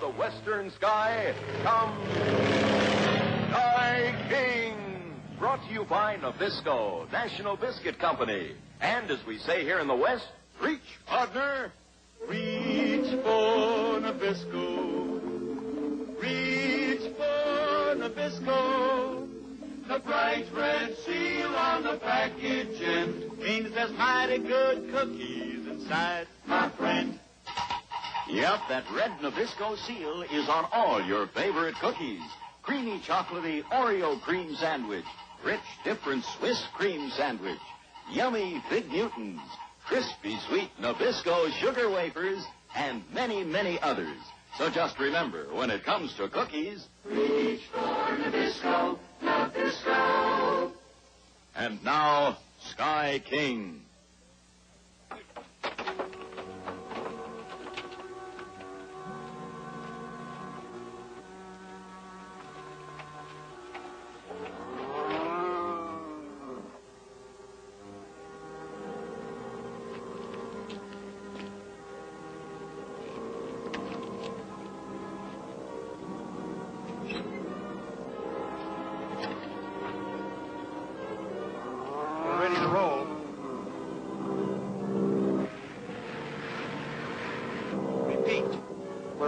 the western sky comes Sky King, brought to you by Nabisco, National Biscuit Company. And as we say here in the West, reach, partner. Reach for Nabisco. Reach for Nabisco. The bright red seal on the package end means there's mighty good cookies inside, my friend. Yep, that red Nabisco seal is on all your favorite cookies. Creamy, chocolatey Oreo cream sandwich, rich, different Swiss cream sandwich, yummy Fig Newtons, crispy, sweet Nabisco sugar wafers, and many, many others. So just remember, when it comes to cookies, reach for Nabisco, Nabisco. And now, Sky King.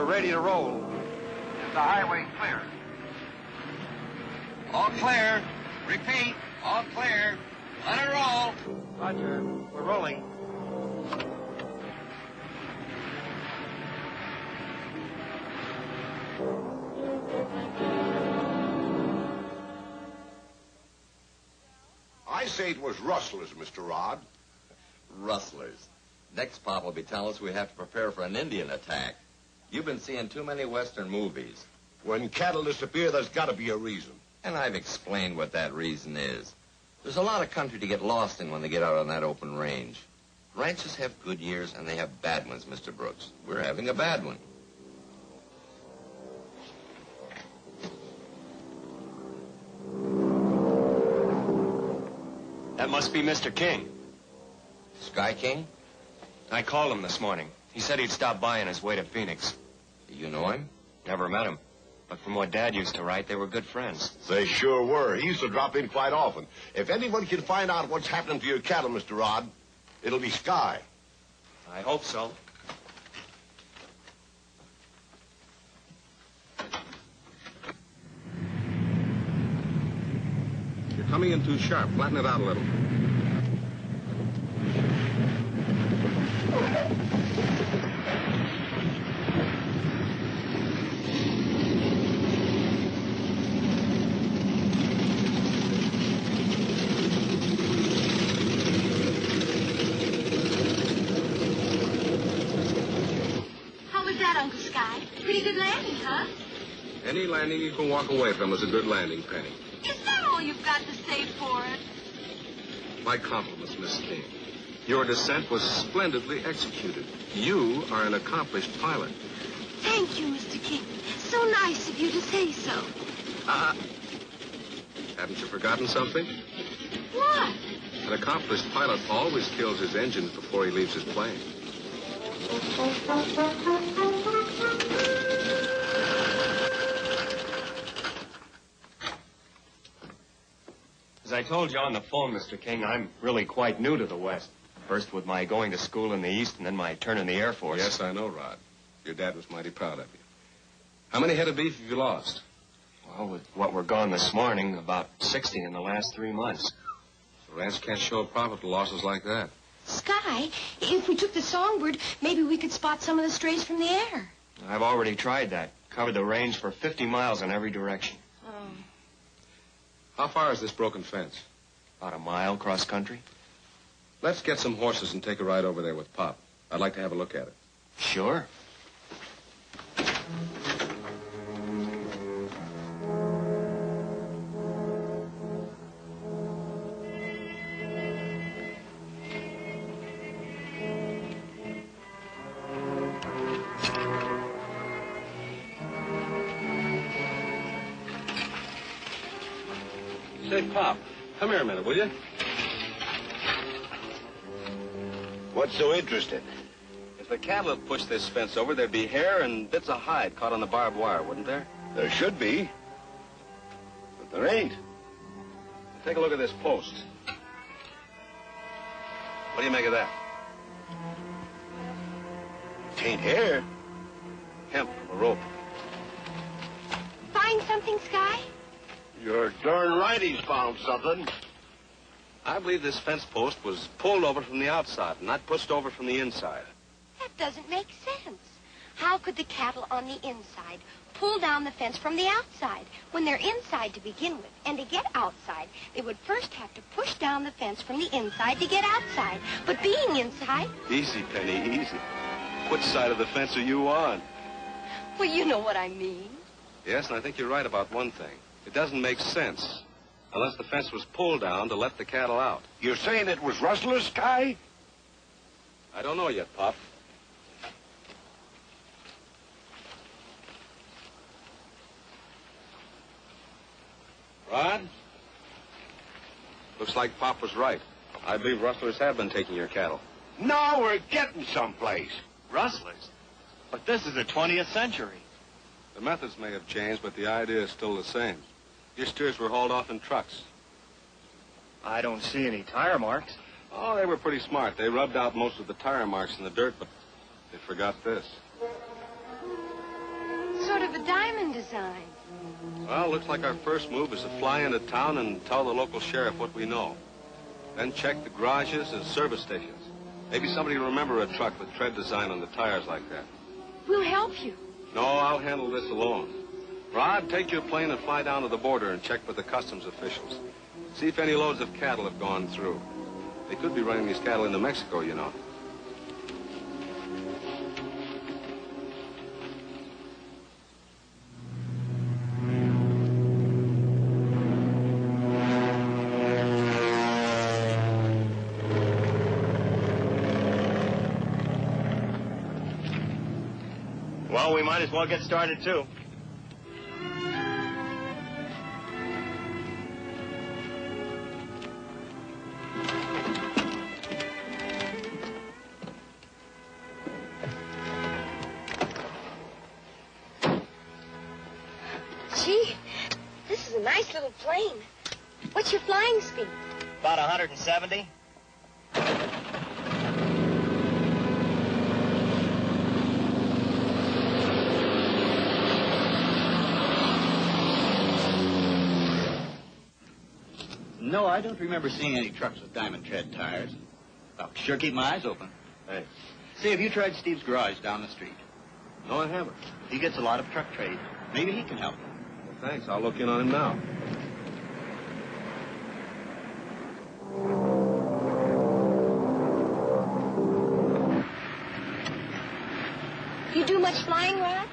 Ready to roll. Is the highway clear? All clear. Repeat, all clear. Let it roll. Roger. We're rolling. I say it was rustlers, Mr. Rod. Rustlers. Next Pop will be telling us we have to prepare for an Indian attack. You've been seeing too many Western movies. When cattle disappear, there's got to be a reason. And I've explained what that reason is. There's a lot of country to get lost in when they get out on that open range. Ranches have good years and they have bad ones, Mr. Brooks. We're having a bad one. That must be Mr. King. Sky King? I called him this morning. He said he'd stop by on his way to Phoenix. You know him? Never met him. But from what Dad used to write, they were good friends. They sure were. He used to drop in quite often. If anyone can find out what's happening to your cattle, Mr. Rod, it'll be Sky. I hope so. You're coming in too sharp. Flatten it out a little. Any landing you can walk away from is a good landing, Penny. Is that all you've got to say for it? My compliments, Miss King. Your descent was splendidly executed. You are an accomplished pilot. Thank you, Mr. King. So nice of you to say so. Haven't you forgotten something? What? An accomplished pilot always kills his engines before he leaves his plane. As I told you on the phone, Mr. King, I'm really quite new to the West. First with my going to school in the East and then my turn in the Air Force. Yes, I know, Rod. Your dad was mighty proud of you. How many head of beef have you lost? Well, with what we're gone this morning, about 60 in the last 3 months. The ranch can't show a profit to losses like that. Sky, if we took the Songbird, maybe we could spot some of the strays from the air. I've already tried that. Covered the range for 50 miles in every direction. How far is this broken fence? About a mile cross country. Let's get some horses and take a ride over there with Pop. I'd like to have a look at it. Sure. Say, Pop, come here a minute, will you? What's so interesting? It's the cattle had pushed this fence over, there'd be hair and bits of hide caught on the barbed wire, wouldn't there? There should be. But there ain't. Take a look at this post. What do you make of that? Tain't hair. Hemp, a rope. Find something, Sky? You're darn right he's found something. I believe this fence post was pulled over from the outside, not pushed over from the inside. That doesn't make sense. How could the cattle on the inside pull down the fence from the outside when they're inside to begin with? And to get outside, they would first have to push down the fence from the inside to get outside. But being inside... Easy, Penny, easy. Which side of the fence are you on? Well, you know what I mean. Yes, and I think you're right about one thing. It doesn't make sense unless the fence was pulled down to let the cattle out. You're saying it was rustlers, Sky? I don't know yet, Pop. Rod? Looks like Pop was right. I believe rustlers have been taking your cattle. No, we're getting someplace. Rustlers? But this is the 20th century. The methods may have changed, but the idea is still the same. Your steers were hauled off in trucks. I don't see any tire marks. Oh, they were pretty smart. They rubbed out most of the tire marks in the dirt, but they forgot this. Sort of a diamond design. Well, looks like our first move is to fly into town and tell the local sheriff what we know. Then check the garages and service stations. Maybe somebody will remember a truck with tread design on the tires like that. We'll help you. No, I'll handle this alone. Rod, take your plane and fly down to the border and check with the customs officials. See if any loads of cattle have gone through. They could be running these cattle into Mexico, you know. Well, we might as well get started, too. Gee, this is a nice little plane. What's your flying speed? About 170. No, I don't remember seeing any trucks with diamond tread tires. I'll sure keep my eyes open. Hey. Say, have you tried Steve's garage down the street? No, I haven't. He gets a lot of truck trade. Maybe he can help you. Well, thanks. I'll look in on him now. You do much flying, Rod?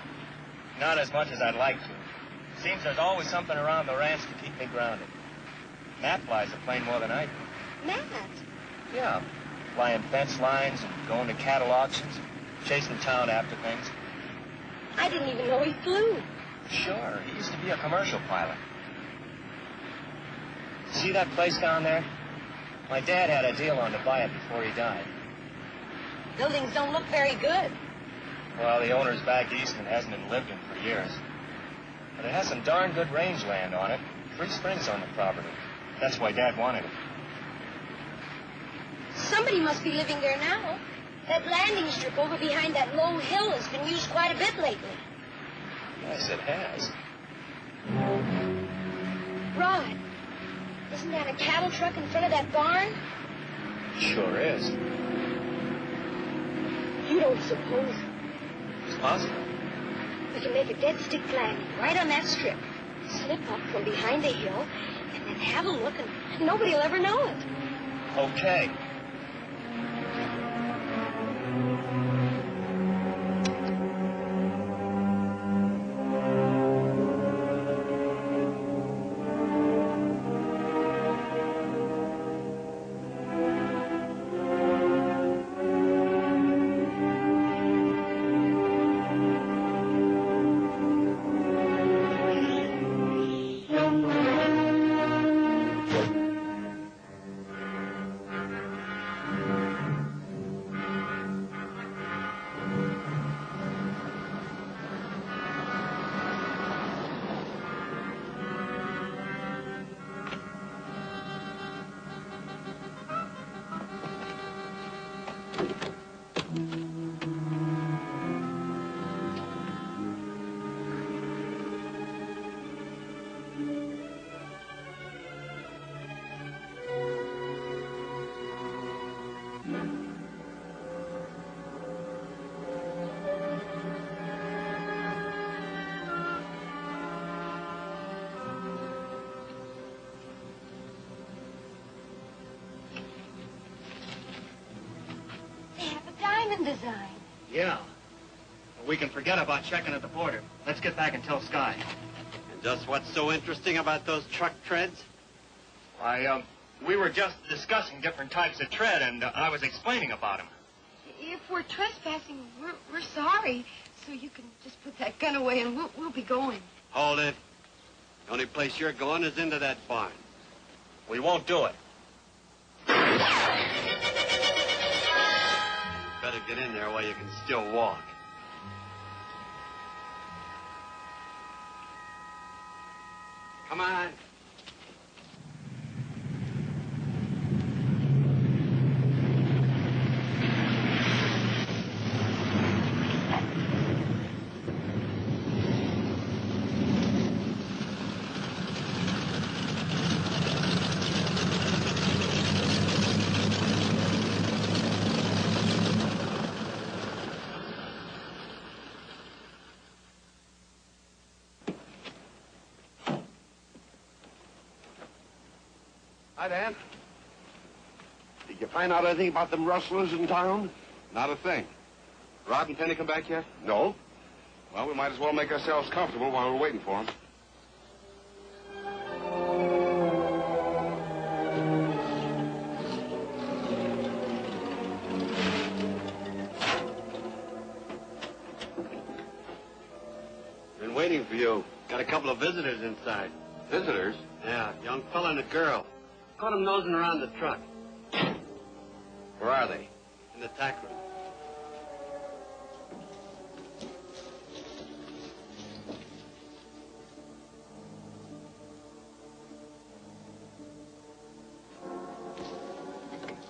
Not as much as I'd like to. Seems there's always something around the ranch to keep me grounded. Matt flies the plane more than I do. Matt? Yeah. Flying fence lines and going to cattle auctions, chasing town after things. I didn't even know he flew. Sure. He used to be a commercial pilot. See that place down there? My dad had a deal on to buy it before he died. Buildings don't look very good. Well, the owner's back east and hasn't been lived in for years. But it has some darn good rangeland on it. 3 springs on the property. That's why Dad wanted it. Somebody must be living there now. That landing strip over behind that low hill has been used quite a bit lately. Yes, it has. Rod, isn't that a cattle truck in front of that barn? Sure is. You don't suppose It's possible. we can make a dead stick landing right on that strip, slip up from behind the hill, and then have a look, and nobody will ever know it. Okay. grand design. Yeah. But we can forget about checking at the border. Let's get back and tell Sky. And just what's so interesting about those truck treads? Why, we were just discussing different types of tread, and I was explaining about them. If we're trespassing, we're sorry. So you can just put that gun away and we'll be going. Hold it. The only place you're going is into that barn. We won't do it. Better get in there while you can still walk. Come on. Hi, Dan. Did you find out anything about them rustlers in town? Not a thing. Rod and Penny come back yet? No. Well, we might as well make ourselves comfortable while we're waiting for them. Been waiting for you. Got a couple of visitors inside. Visitors? Yeah, young fella and a girl. Caught them nosing around the truck. Where are they? In the tack room.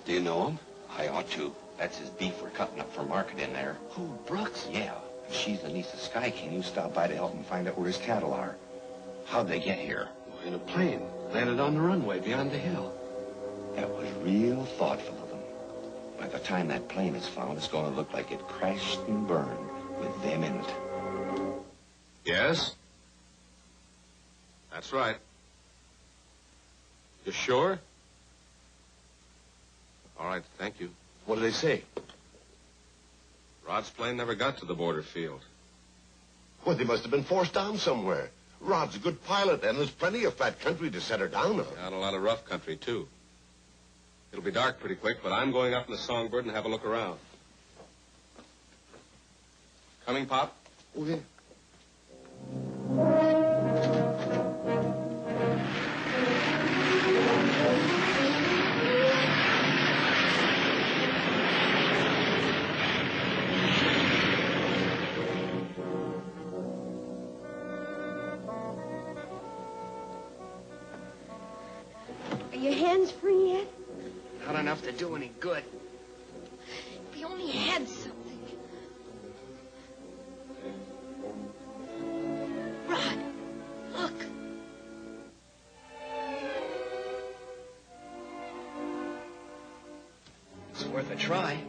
Do you know him? I ought to. That's his beef we're cutting up for market in there. Who, Brooks? Yeah. She's the niece of Sky King who stopped by to help him find out where his cattle are. How'd they get here? In a plane. Landed on the runway beyond the hill. That was real thoughtful of them. By the time that plane is found, it's going to look like it crashed and burned with them in it. Yes? That's right. You sure? All right, thank you. What do they say? Rod's plane never got to the border field. Well, they must have been forced down somewhere. Rod's a good pilot, and there's plenty of flat country to set her down on. Yeah, and a lot of rough country, too. It'll be dark pretty quick, but I'm going up in the Songbird and have a look around. Coming, Pop? Okay. Are your hands free yet? Not enough to do any good. If you only had something. Rod, look. It's worth a try.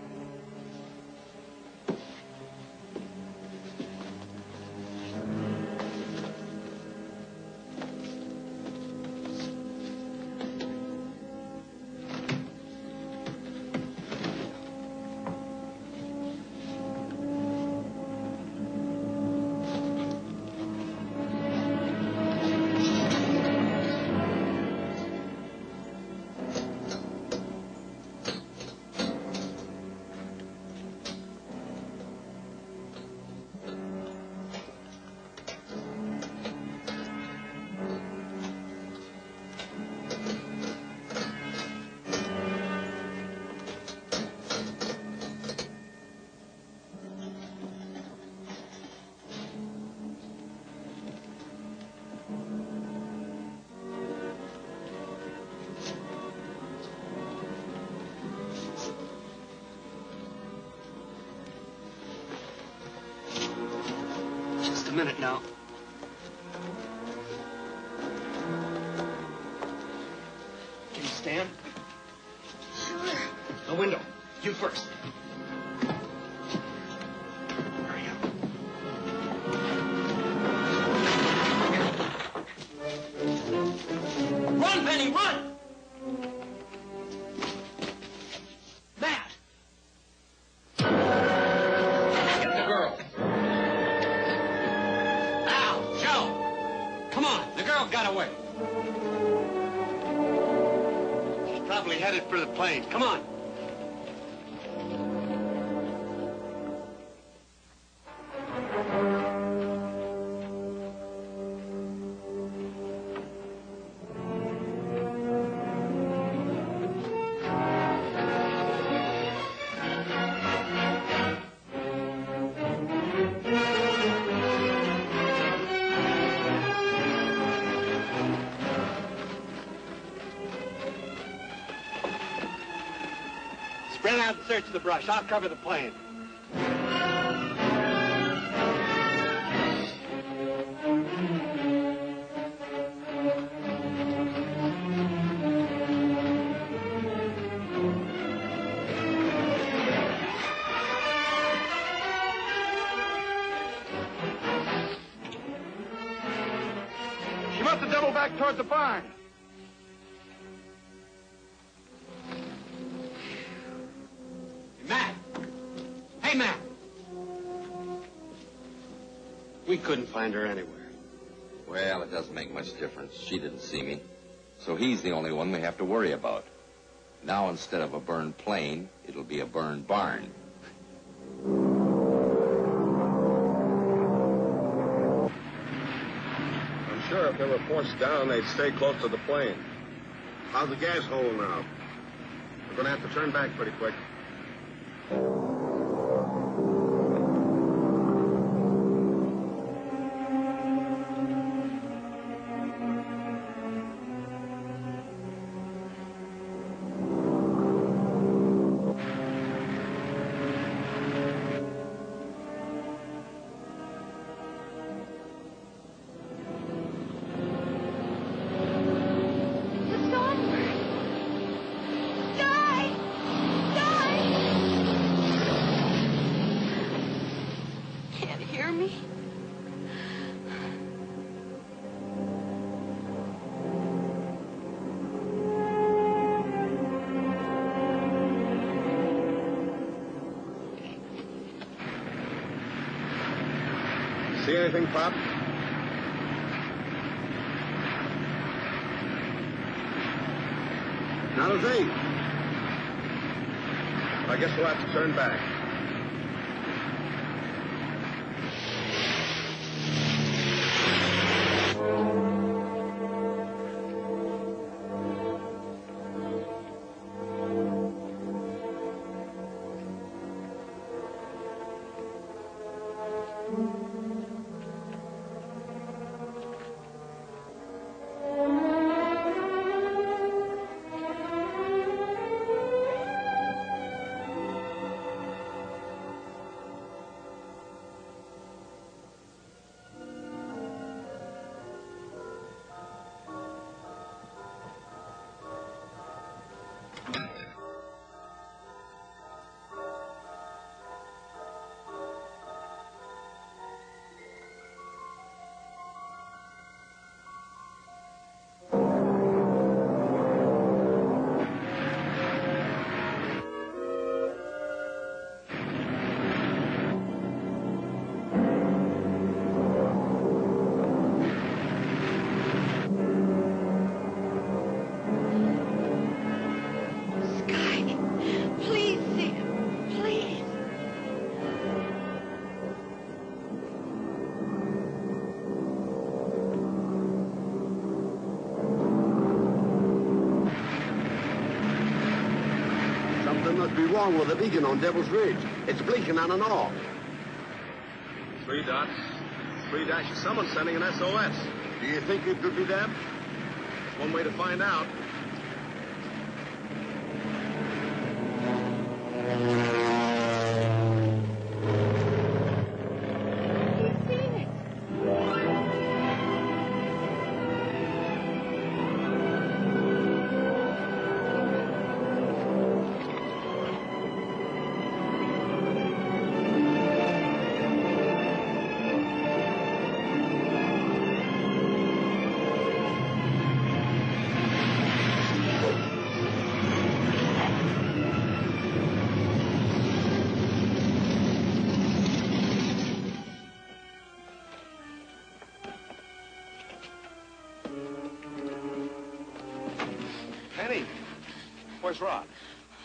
Just a minute now. Can you stand? Sure. The window. You first. Hurry up. Run, Penny, run! Matt! headed for the plains. Come on. Spread out and search the brush. I'll cover the plain. She must have doubled back toward the barn. Matt! Hey, Matt! We couldn't find her anywhere. Well, it doesn't make much difference. She didn't see me. So he's the only one we have to worry about. Now, instead of a burned plane, it'll be a burned barn. I'm sure if they were forced down, they'd stay close to the plane. How's the gas hole now? We're going to have to turn back pretty quick. See anything, Pop? Not a thing. I guess we'll have to turn back. Must be wrong with the beacon on Devil's Ridge. It's blinking on and off. 3 dots, 3 dashes. Someone's sending an SOS. Do you think it could be them? That's one way to find out. Where's Rod?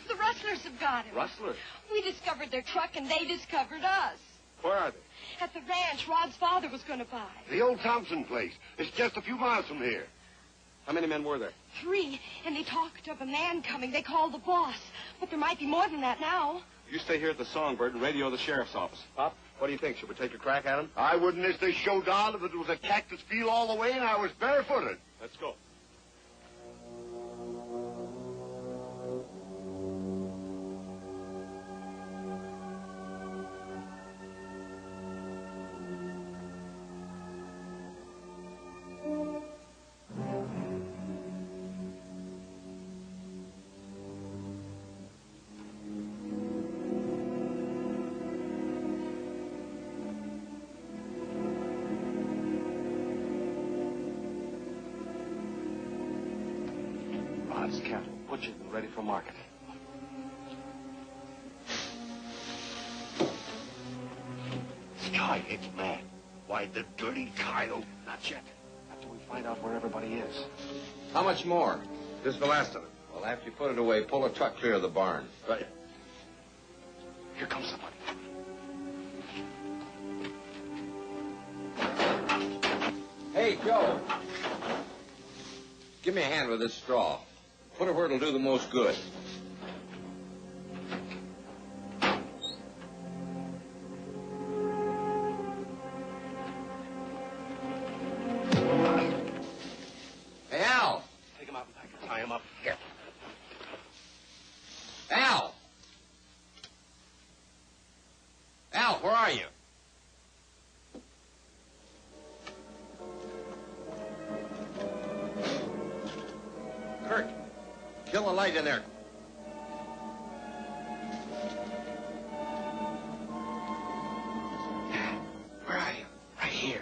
The rustlers have got him. Rustlers? We discovered their truck, and they discovered us. Where are they? At the ranch Rod's father was going to buy. The old Thompson place. It's just a few miles from here. How many men were there? 3, and they talked of a man coming. They called the boss. But there might be more than that now. You stay here at the Songbird and radio the sheriff's office. Pop, what do you think? Should we take a crack at him? I wouldn't miss this showdown if it was a cactus field all the way and I was barefooted. Let's go. Rod's cattle, butchered and ready for market. Sky, it's mad. Why, the dirty coyote. Not yet. After we find out where everybody is. How much more? This is the last of it. Well, after you put it away, pull a truck clear of the barn. Right. Here comes somebody. Hey, Joe. Give me a hand with this straw. Put it where it'll do the most good. Hey, Al. Take him out and back and tie him up. Here. Al. Al, where are you? Kurt, kill the light in there. Where are you? Right here.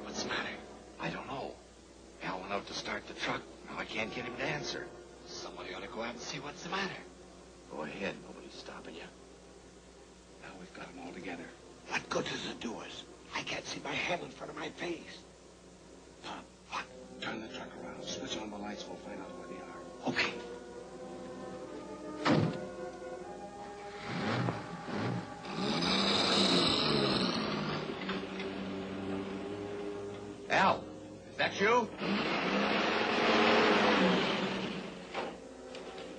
What's the matter? I don't know. Al went out to start the truck. Now I can't get him to answer. Somebody ought to go out and see what's the matter. Go ahead. Nobody's stopping you. Now we've got them all together. What good does it do us? I can't see my hand in front of my face. Tom, what? Turn the truck around. Switch on the lights. We'll find out where they are. Okay. Al, is that you?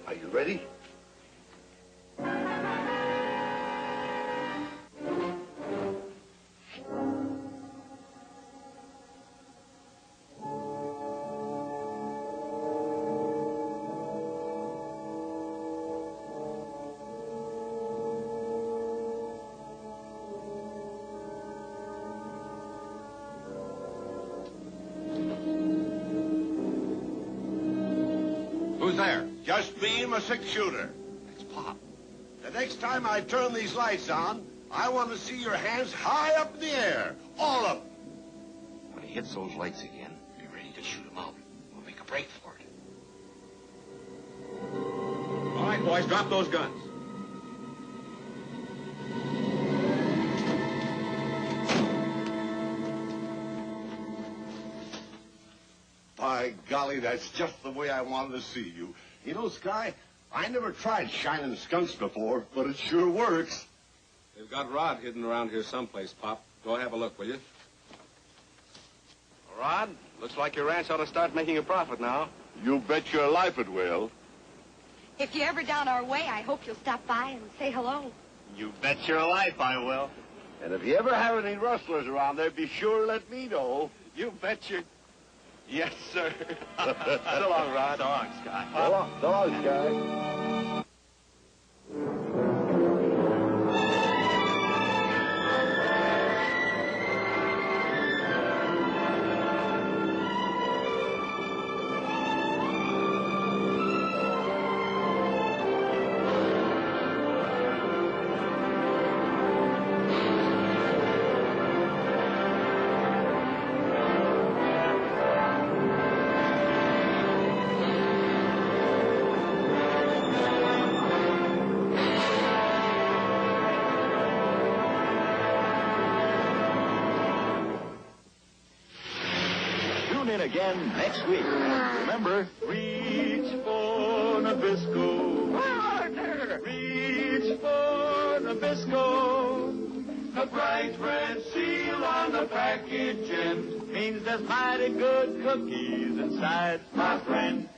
Are you ready? Who's there? Just me and my six-shooter. It's Pop. The next time I turn these lights on, I want to see your hands high up in the air. All of them. When he hits those lights again, be ready to shoot him out. We'll make a break for it. All right, boys, drop those guns. By golly, that's just the way I wanted to see you. You know, Sky, I never tried shining skunks before, but it sure works. They've got Rod hidden around here someplace, Pop. Go have a look, will you? Rod, looks like your ranch ought to start making a profit now. You bet your life it will. If you're ever down our way, I hope you'll stop by and say hello. You bet your life I will. And if you ever have any rustlers around there, be sure to let me know. You bet your... Yes, sir. So long, Rod. So long, Scott. So long, Sky. in again next week. Remember, Reach for Nabisco. partner! Reach for Nabisco. A bright red seal on the packaging means there's mighty good cookies inside, my friend.